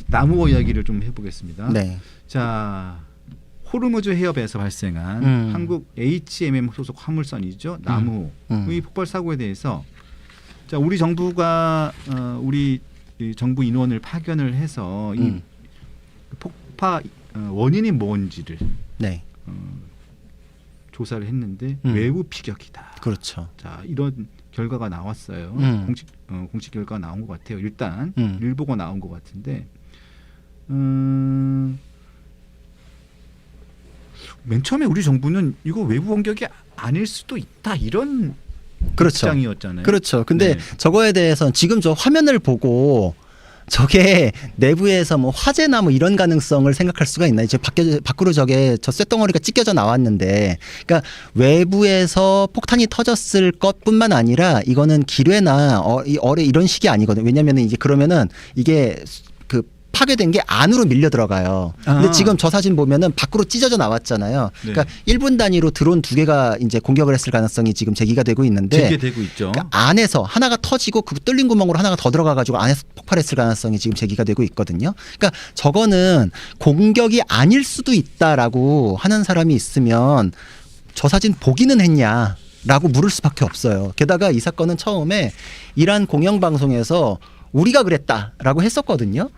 나무호 이야기를 좀 해보겠습니다. 네. 자, 호르무즈 해협에서 발생한 한국 HMM 소속 화물선이죠. 나무호의 폭발 사고에 대해서 자, 우리 정부가 우리 정부 인원을 파견을 해서 이 폭파 원인이 뭔지를 네. 조사를 했는데 외부 피격이다. 그렇죠. 자, 이런 결과가 나왔어요. 공식 결과가 나온 것 같아요. 일단 일보가 나온 것 같은데 맨 처음에 우리 정부는 이거 외부 공격이 아닐 수도 있다 이런 그렇죠. 입장이었잖아요. 그렇죠. 근데 네. 저거에 대해서는 지금 저 화면을 보고 저게 내부에서 뭐 화재나 뭐 이런 가능성을 생각할 수가 있나요? 이제 밖으로 저게 저 쇳덩어리가 찢겨져 나왔는데, 그러니까 외부에서 폭탄이 터졌을 것뿐만 아니라 이거는 기뢰나 어뢰 이런 식이 아니거든요. 왜냐하면 이제 그러면은 이게 그 파괴된 게 안으로 밀려 들어가요. 근데 지금 저 사진 보면은 밖으로 찢어져 나왔잖아요. 네. 그러니까 1분 단위로 드론 2개가 이제 공격을 했을 가능성이 지금 제기가 되고 있는데, 제기되고 있죠. 그러니까 안에서 하나가 터지고 그 뚫린 구멍으로 하나가 더 들어가 가지고 안에서 폭발했을 가능성이 지금 제기가 되고 있거든요. 그러니까 저거는 공격이 아닐 수도 있다라고 하는 사람이 있으면 저 사진 보기는 했냐라고 물을 수밖에 없어요. 게다가 이 사건은 처음에 이란 공영방송에서 우리가 그랬다라고 했었거든요.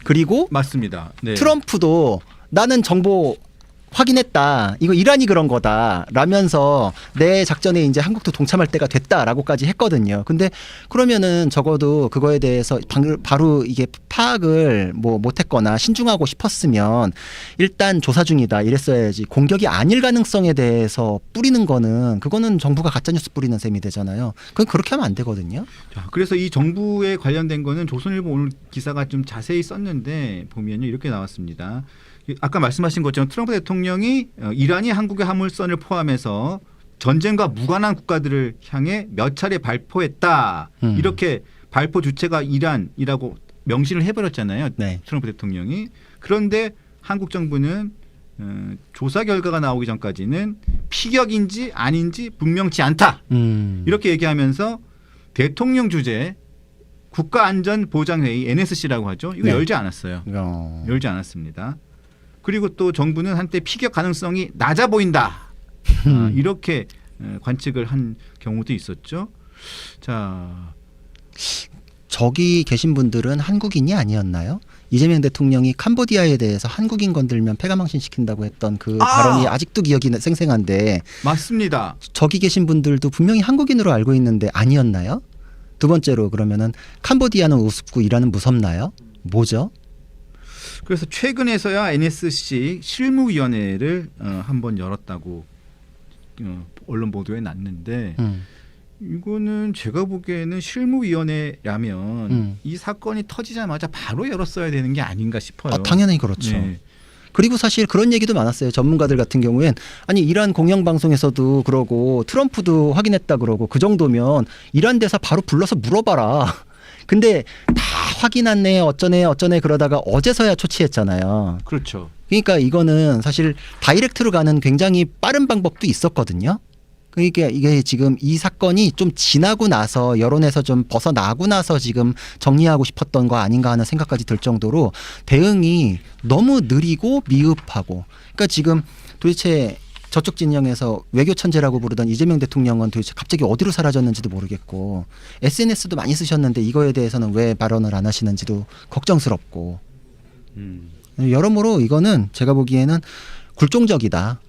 그리고 맞습니다. 네. 트럼프도 나는 정보 확인했다. 이거 이란이 그런 거다. 라면서 내 작전에 이제 한국도 동참할 때가 됐다라고까지 했거든요. 근데 그러면은 적어도 그거에 대해서 바로 이게 파악을 뭐 못했거나 신중하고 싶었으면 일단 조사 중이다 이랬어야지. 공격이 아닐 가능성에 대해서 뿌리는 거는 그거는 정부가 가짜뉴스 뿌리는 셈이 되잖아요. 그건 그렇게 하면 안 되거든요. 자, 그래서 이 정부에 관련된 거는 조선일보 오늘 기사가 좀 자세히 썼는데 보면요 이렇게 나왔습니다. 아까 말씀하신 것처럼 트럼프 대통령이 이란이 한국의 화물선을 포함해서 전쟁과 무관한 국가들을 향해 몇 차례 발포했다. 이렇게 발포 주체가 이란이라고 명시를 해버렸잖아요. 네. 트럼프 대통령이. 그런데 한국 정부는 조사 결과가 나오기 전까지는 피격인지 아닌지 분명치 않다. 이렇게 얘기하면서 대통령 주재 국가안전보장회의 NSC라고 하죠. 이거 네. 열지 않았어요. 열지 않았습니다. 그리고 또 정부는 한때 피격 가능성이 낮아 보인다. 이렇게 관측을 한 경우도 있었죠. 자, 저기 계신 분들은 한국인이 아니었나요? 이재명 대통령이 캄보디아에 대해서 한국인 건들면 폐가망신 시킨다고 했던 그 발언이 아직도 기억이 생생한데 맞습니다. 저기 계신 분들도 분명히 한국인으로 알고 있는데 아니었나요? 두 번째로 그러면은 캄보디아는 우습고 이란은 무섭나요? 뭐죠? 그래서 최근에서야 NSC 실무위원회를 한번 열었다고 언론 보도에 났는데 이거는 제가 보기에는 실무위원회라면 이 사건이 터지자마자 바로 열었어야 되는 게 아닌가 싶어요. 당연히 그렇죠. 네. 그리고 사실 그런 얘기도 많았어요. 전문가들 같은 경우엔 아니 이란 공영방송에서도 그러고 트럼프도 확인했다 그러고 그 정도면 이란 대사 바로 불러서 물어봐라. 근데 다 확인했네 어쩌네 그러다가 어제서야 초치했잖아요. 그렇죠. 그러니까 이거는 사실 다이렉트로 가는 굉장히 빠른 방법도 있었거든요. 그러니까 이게 지금 이 사건이 좀 지나고 나서 여론에서 좀 벗어나고 나서 지금 정리하고 싶었던 거 아닌가 하는 생각까지 들 정도로 대응이 너무 느리고 미흡하고, 그러니까 지금 도대체 저쪽 진영에서 외교 천재라고 부르던 이재명 대통령은 도대체 갑자기 어디로 사라졌는지도 모르겠고 SNS도 많이 쓰셨는데 이거에 대해서는 왜 발언을 안 하시는지도 걱정스럽고 여러모로 이거는 제가 보기에는 굴종적이다.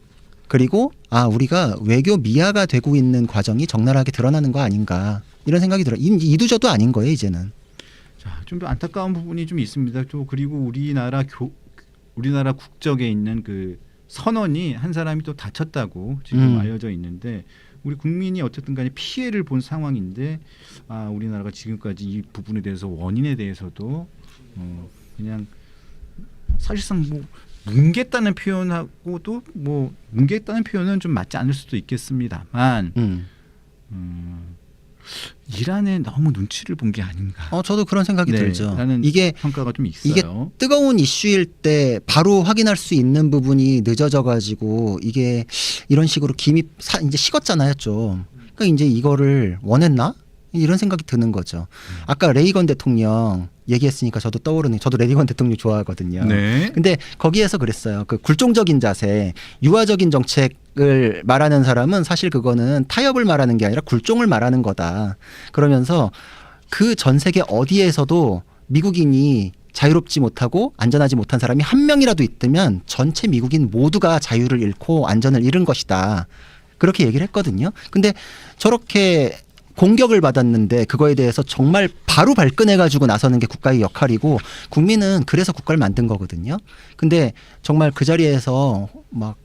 그리고 우리가 외교 미아가 되고 있는 과정이 적나라하게 드러나는 거 아닌가 이런 생각이 들어요. 이두저도 아닌 거예요 이제는. 자, 좀 안타까운 부분이 좀 있습니다. 또 그리고 우리나라 국적에 있는 그 선원이 한 사람이 또 다쳤다고 지금 알려져 있는데 우리 국민이 어쨌든 간에 피해를 본 상황인데 우리나라가 지금까지 이 부분에 대해서 원인에 대해서도 그냥 사실상 뭐 뭉갰다는 표현하고도 뭐 뭉갰다는 표현은 좀 맞지 않을 수도 있겠습니다만 이란에 너무 눈치를 본 게 아닌가. 저도 그런 생각이 들죠. 라는 이게 평가가 좀 있어요. 이게 뜨거운 이슈일 때 바로 확인할 수 있는 부분이 늦어져 가지고 이게 이런 식으로 김이 이제 식었잖아요, 좀. 그러니까 이제 이거를 원했나? 이런 생각이 드는 거죠. 아까 레이건 대통령 얘기했으니까 저도 떠오르는, 저도 레이건 대통령 좋아하거든요. 네. 근데 거기에서 그랬어요. 그 굴종적인 자세, 유화적인 정책을 말하는 사람은 사실 그거는 타협을 말하는 게 아니라 굴종을 말하는 거다. 그러면서 그 전 세계 어디에서도 미국인이 자유롭지 못하고 안전하지 못한 사람이 한 명이라도 있다면 전체 미국인 모두가 자유를 잃고 안전을 잃은 것이다. 그렇게 얘기를 했거든요. 근데 저렇게 공격을 받았는데 그거에 대해서 정말 바로 발끈해가지고 나서는 게 국가의 역할이고 국민은 그래서 국가를 만든 거거든요. 근데 정말 그 자리에서 막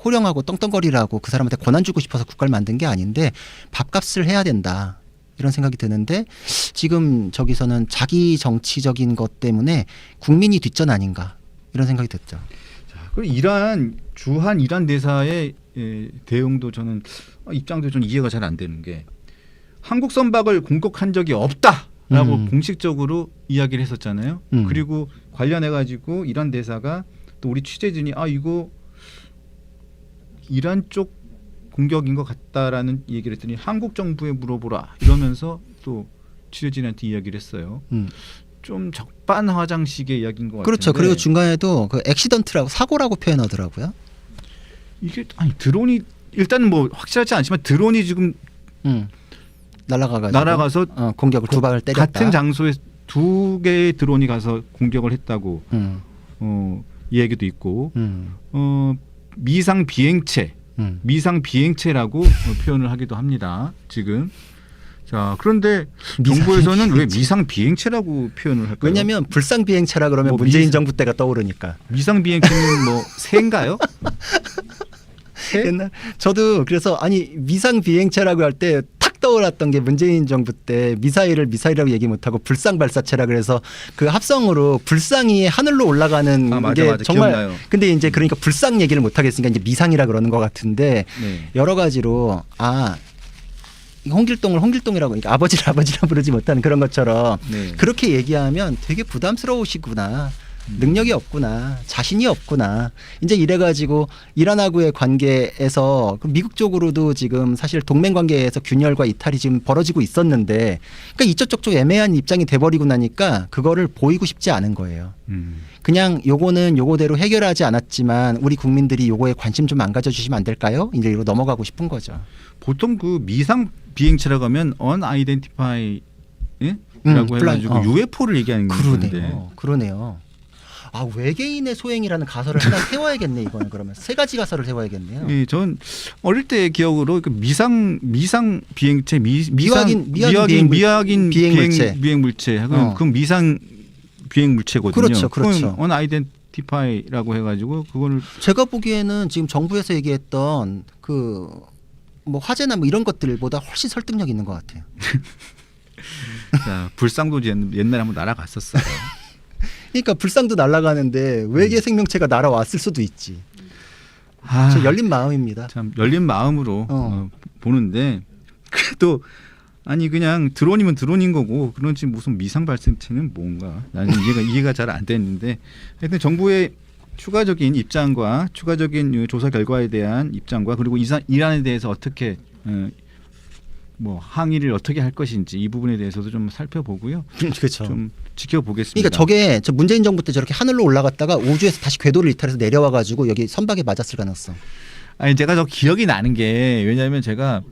호령하고 떵떵거리라고 그 사람한테 권한 주고 싶어서 국가를 만든 게 아닌데 밥값을 해야 된다. 이런 생각이 드는데 지금 저기서는 자기 정치적인 것 때문에 국민이 뒷전 아닌가 이런 생각이 들죠. 자, 그리고 주한 이란 대사의 대응도 저는 입장도 좀 이해가 잘 안 되는 게 한국 선박을 공격한 적이 없다라고 공식적으로 이야기를 했었잖아요. 그리고 관련해 가지고 이란 대사가 또 우리 취재진이 이거 이란 쪽 공격인 것 같다라는 얘기를 했더니 한국 정부에 물어보라 이러면서 또 취재진한테 이야기를 했어요. 좀 적반하장식의 이야기인 것 같은데. 그렇죠. 그리고 중간에도 그 액시던트라고 사고라고 표현하더라고요. 이게 드론이 일단은 뭐 확실하지 않지만 드론이 지금 날아가서 공격을 두 방을 때렸다. 같은 장소에 두 개의 드론이 가서 공격을 했다고 이 얘기도 있고 미상 비행체라고 표현을 하기도 합니다. 지금. 자, 그런데 정부에서는 왜 미상 비행체라고 표현을 할까요? 왜냐하면 불상 비행체라 그러면 문재인 정부 때가 떠오르니까. 미상 비행체는 뭐 새인가요? 옛날 저도 그래서 아니 미상 비행체라고 할 때 탁 떠올랐던 게 문재인 정부 때 미사일을 미사일이라고 얘기 못하고 불상 발사체라 그래서 그 합성으로 불상이 하늘로 올라가는 게 맞아, 정말 기억나요. 근데 이제 그러니까 불상 얘기를 못 하겠으니까 이제 미상이라 그러는 것 같은데 네. 여러 가지로 홍길동을 홍길동이라고 그러니까 아버지라 부르지 못하는 그런 것처럼 네. 그렇게 얘기하면 되게 부담스러우시구나. 능력이 없구나. 자신이 없구나. 이제 이래가지고 이란하고의 관계에서 미국 쪽으로도 지금 사실 동맹 관계에서 균열과 이탈이 지금 벌어지고 있었는데 그러니까 이쪽 저쪽 애매한 입장이 돼버리고 나니까 그거를 보이고 싶지 않은 거예요. 그냥 요거는 요거대로 해결하지 않았지만 우리 국민들이 요거에 관심 좀 안 가져주시면 안 될까요? 이제 이로 넘어가고 싶은 거죠. 보통 그 미상 비행체라고 하면 unidentified 라고 해가지고 UFO를 얘기하는 건데. 그러네요. 외계인의 소행이라는 가설을 하나 세워야겠네 이거는 그러면 세 가지 가설을 세워야겠네요. 예, 전 어릴 때 기억으로 그 미상 비행체 미확인 비행물체 그럼 미상 비행물체거든요. 그렇죠. unidentified라고 해가지고 그거를 제가 보기에는 지금 정부에서 얘기했던 그 뭐 화재나 뭐 이런 것들보다 훨씬 설득력 있는 것 같아요. 자, 불상도 옛날에 한번 날아갔었어요. 그러니까 불상도 날아가는데 외계 생명체가 날아왔을 수도 있지. 저 열린 마음입니다. 참 열린 마음으로 보는데 그래도 아니 그냥 드론이면 드론인 거고 그런지 무슨 미상 발생체는 뭔가 나는 이해가 잘 안 됐는데 하여튼 정부의 추가적인 입장과 추가적인 조사 결과에 대한 입장과 그리고 이란에 대해서 어떻게 뭐 항의를 어떻게 할 것인지 이 부분에 대해서도 좀 살펴보고요. 그렇죠. 좀 지켜보겠습니다. 그러니까 저게 저 문재인 정부 때 저렇게 하늘로 올라갔다가 우주에서 다시 궤도를 이탈해서 내려와 가지고 여기 선박에 맞았을 가능성. 아니 제가 저 기억이 나는 게 왜냐하면 제가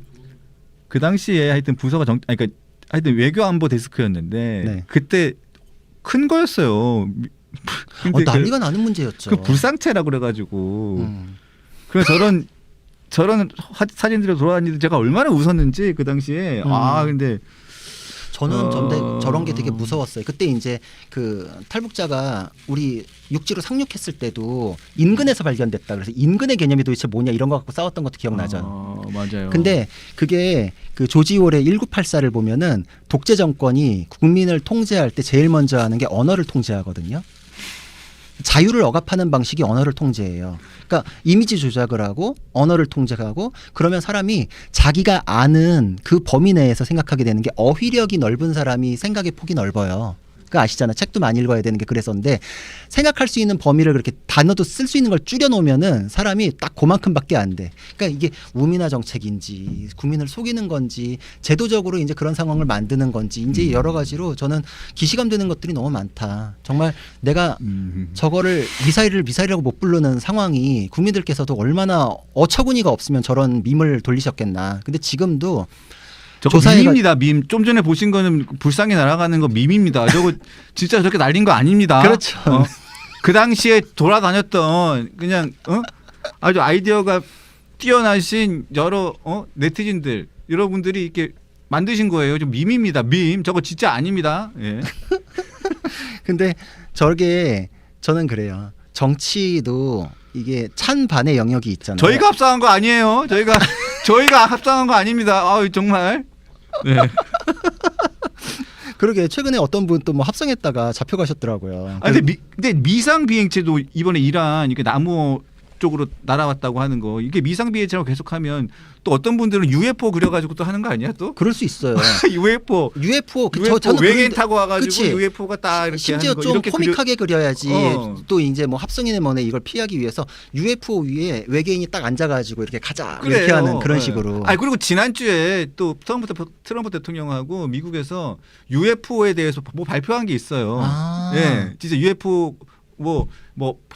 그 당시에 하여튼 부서가 그러니까 하여튼 외교안보 데스크였는데 네. 그때 큰 거였어요. 근데 난리가 나는 문제였죠. 그 불상체라고 그래가지고 그래서 저런 사진들이 돌아다니는데 제가 얼마나 웃었는지 그 당시에 근데 저는 저런 게 되게 무서웠어요. 그때 이제 그 탈북자가 우리 육지로 상륙했을 때도 인근에서 발견됐다. 그래서 인근의 개념이 도대체 뭐냐 이런 거 갖고 싸웠던 것도 기억나죠. 맞아요. 근데 그게 그 조지올의 1984를 보면은 독재 정권이 국민을 통제할 때 제일 먼저 하는 게 언어를 통제하거든요. 자유를 억압하는 방식이 언어를 통제해요. 그러니까 이미지 조작을 하고 언어를 통제하고 그러면 사람이 자기가 아는 그 범위 내에서 생각하게 되는 게 어휘력이 넓은 사람이 생각의 폭이 넓어요. 그 아시잖아. 책도 많이 읽어야 되는 게 그래서인데 생각할 수 있는 범위를 그렇게 단어도 쓸 수 있는 걸 줄여놓으면은 사람이 딱 그만큼밖에 안 돼. 그러니까 이게 우민화 정책인지 국민을 속이는 건지 제도적으로 이제 그런 상황을 만드는 건지 이제 여러 가지로 저는 기시감 드는 것들이 너무 많다. 정말 내가 저거를 미사일이라고 못 부르는 상황이 국민들께서도 얼마나 어처구니가 없으면 저런 밈을 돌리셨겠나. 근데 지금도 저거 조사해가- 밈입니다. 밈. 좀 전에 보신 거는 불상에 날아가는 거 밈입니다. 저거 진짜 저렇게 날린 거 아닙니다. 그렇죠. 그 당시에 돌아다녔던 그냥 아주 아이디어가 뛰어나신 여러 네티즌들 여러분들이 이렇게 만드신 거예요. 좀 밈입니다. 밈. 저거 진짜 아닙니다. 예. 근데 저게 저는 그래요. 정치도 이게 찬반의 영역이 있잖아요. 저희가 합상한 거 아니에요. 저희가 합상한 거 아닙니다. 아 정말. 네. 그러게 최근에 어떤 분 또 뭐 합성했다가 잡혀가셨더라고요. 아, 근데 미상 비행체도 이번에 이란 이게 나무 쪽으로 날아왔다고 하는 거 이게 미상 비행체로 계속하면 또 어떤 분들은 UFO 그려가지고 또 하는 거 아니야 또? 그럴 수 있어요. UFO UFO UFO 외계인 타고 와가지고 그치. UFO가 딱 이렇게 심지어 하는 거 좀 이렇게 코믹하게 그려야지. 어. 또 이제 뭐 합성인의 뭐네 이걸 피하기 위해서 UFO 위에 외계인이 딱 앉아가지고 이렇게 가자 이렇게 그래요. 하는 그런 네. 식으로. 아니 그리고 지난주에 또 트럼프 대통령하고 미국에서 UFO에 대해서 뭐 발표한 게 있어요. 아. 예, 진짜 UFO 뭐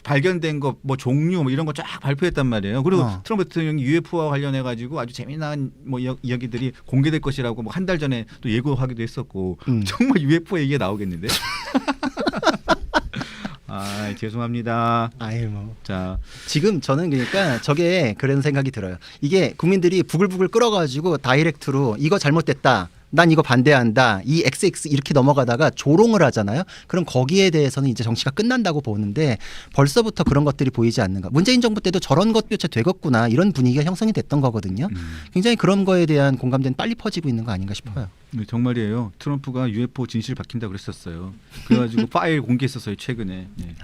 발견된 거 뭐 종류 뭐 이런 거 쫙 발표했단 말이에요. 그리고 트럼프 대통령이 UFO와 관련해 가지고 아주 재미난 뭐 이야기들이 공개될 것이라고 뭐 한 달 전에 또 예고하기도 했었고 정말 UFO 얘기가 나오겠는데. 아 죄송합니다. 아유 뭐. 자 지금 저는 그러니까 저게 그런 생각이 들어요. 이게 국민들이 부글부글 끓어가지고 다이렉트로 이거 잘못됐다. 난 이거 반대한다. 이 XX 이렇게 넘어가다가 조롱을 하잖아요. 그럼 거기에 대해서는 이제 정치가 끝난다고 보는데 벌써부터 그런 것들이 보이지 않는가. 문재인 정부 때도 저런 것 교체 되겠구나. 이런 분위기가 형성이 됐던 거거든요. 굉장히 그런 거에 대한 공감대는 빨리 퍼지고 있는 거 아닌가 싶어요. 네, 정말이에요. 트럼프가 UFO 진실 밝힌다 그랬었어요. 그래가지고 파일 공개했었어요 최근에. 네.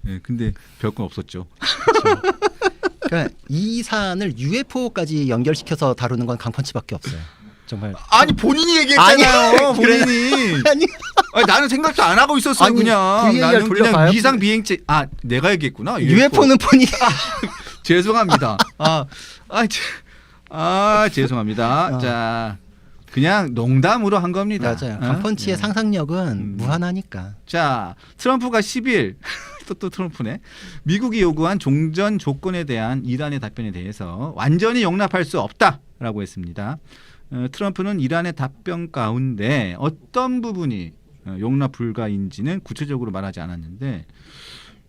네, 근데 별건 없었죠. 그렇죠. 그러니까 이 사안을 UFO까지 연결시켜서 다루는 건 강펀치밖에 없어요. 정말. 아니 본인이 얘기했잖아요. 아니, 본인이. 아니. 아니, 나는 생각도 안 하고 있었어요. 아니, 그냥 VAR 나는 그냥 돌려봐요. 미상 비행체. 아 내가 얘기했구나. UFO는 본인이. 죄송합니다. 죄송합니다. 자 그냥 농담으로 한 겁니다. 맞아요. 강펀치의 네. 상상력은 무한하니까. 자 트럼프가 10일 또 트럼프네. 미국이 요구한 종전 조건에 대한 이란의 답변에 대해서 완전히 용납할 수 없다라고 했습니다. 트럼프는 이란의 답변 가운데 어떤 부분이 용납 불가인지는 구체적으로 말하지 않았는데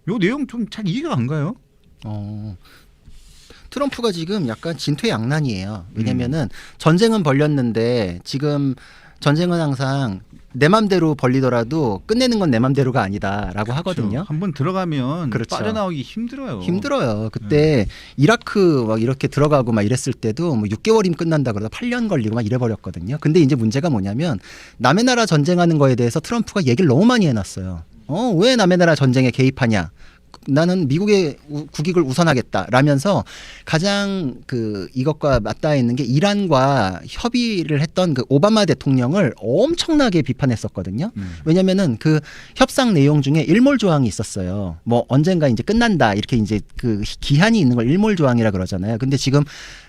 요 내용 좀 잘 이해가 안 가요. 트럼프가 지금 약간 진퇴양난이에요. 왜냐면은 전쟁은 벌렸는데 지금 전쟁은 항상 내 맘대로 벌리더라도 끝내는 건 내 맘대로가 아니다라고 하거든요. 그렇죠. 한번 들어가면 그렇죠. 빠져나오기 힘들어요. 힘들어요. 그때 이라크 막 이렇게 들어가고 막 이랬을 때도 뭐 6개월이면 끝난다 그러다 8년 걸리고 막 이래버렸거든요. 근데 이제 문제가 뭐냐면 남의 나라 전쟁하는 거에 대해서 트럼프가 얘기를 너무 많이 해놨어요. 왜 남의 나라 전쟁에 개입하냐? 나는 미국의 국익을 우선하겠다라면서 가장 이것과 맞닿아 있는 게 이란과 협의를 했던 그 오바마 대통령을 엄청나게 비판했었거든요. 왜냐면은 그 협상 내용 중에 일몰 조항이 있었어요. 뭐 언젠가 이제 끝난다 이렇게 이제 그 기한이 있는 걸 일몰 조항이라 그러잖아요. 근데 지금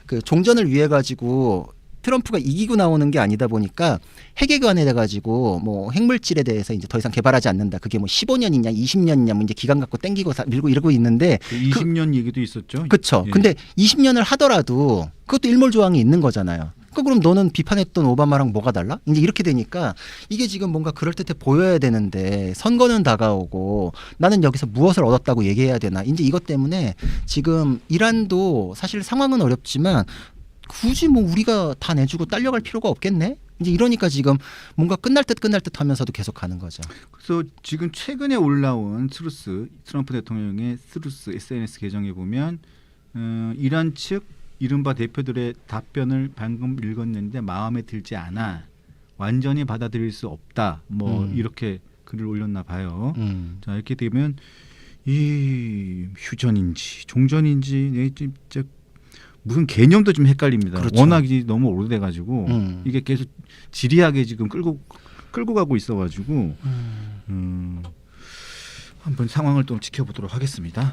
그 종전을 위해 가지고 트럼프가 이기고 나오는 게 아니다 보니까 핵에 관해 가지고 뭐 핵물질에 대해서 이제 더 이상 개발하지 않는다. 그게 뭐 15년이냐 20년이냐 뭐 이제 기간 갖고 땡기고 밀고 이러고 있는데 그 20년 얘기도 있었죠. 그렇죠. 예. 근데 20년을 하더라도 그것도 일몰 조항이 있는 거잖아요. 그럼 너는 비판했던 오바마랑 뭐가 달라? 이제 이렇게 되니까 이게 지금 뭔가 그럴듯해 보여야 되는데 선거는 다가오고 나는 여기서 무엇을 얻었다고 얘기해야 되나? 이제 이것 때문에 지금 이란도 사실 상황은 어렵지만 굳이 뭐 우리가 다 내주고 딸려갈 필요가 없겠네? 이제 이러니까 지금 뭔가 끝날 듯 하면서도 계속 가는 거죠. 그래서 지금 최근에 올라온 트럼프 대통령의 스루스 SNS 계정에 보면 이란 측 이른바 대표들의 답변을 방금 읽었는데 마음에 들지 않아. 완전히 받아들일 수 없다. 뭐 이렇게 글을 올렸나 봐요. 자 이렇게 되면 이 휴전인지 종전인지 네, 진짜 무슨 개념도 좀 헷갈립니다. 그렇죠. 워낙 너무 오래돼가지고 이게 계속 지리하게 지금 끌고 끌고 가고 있어가지고 한번 상황을 좀 지켜보도록 하겠습니다.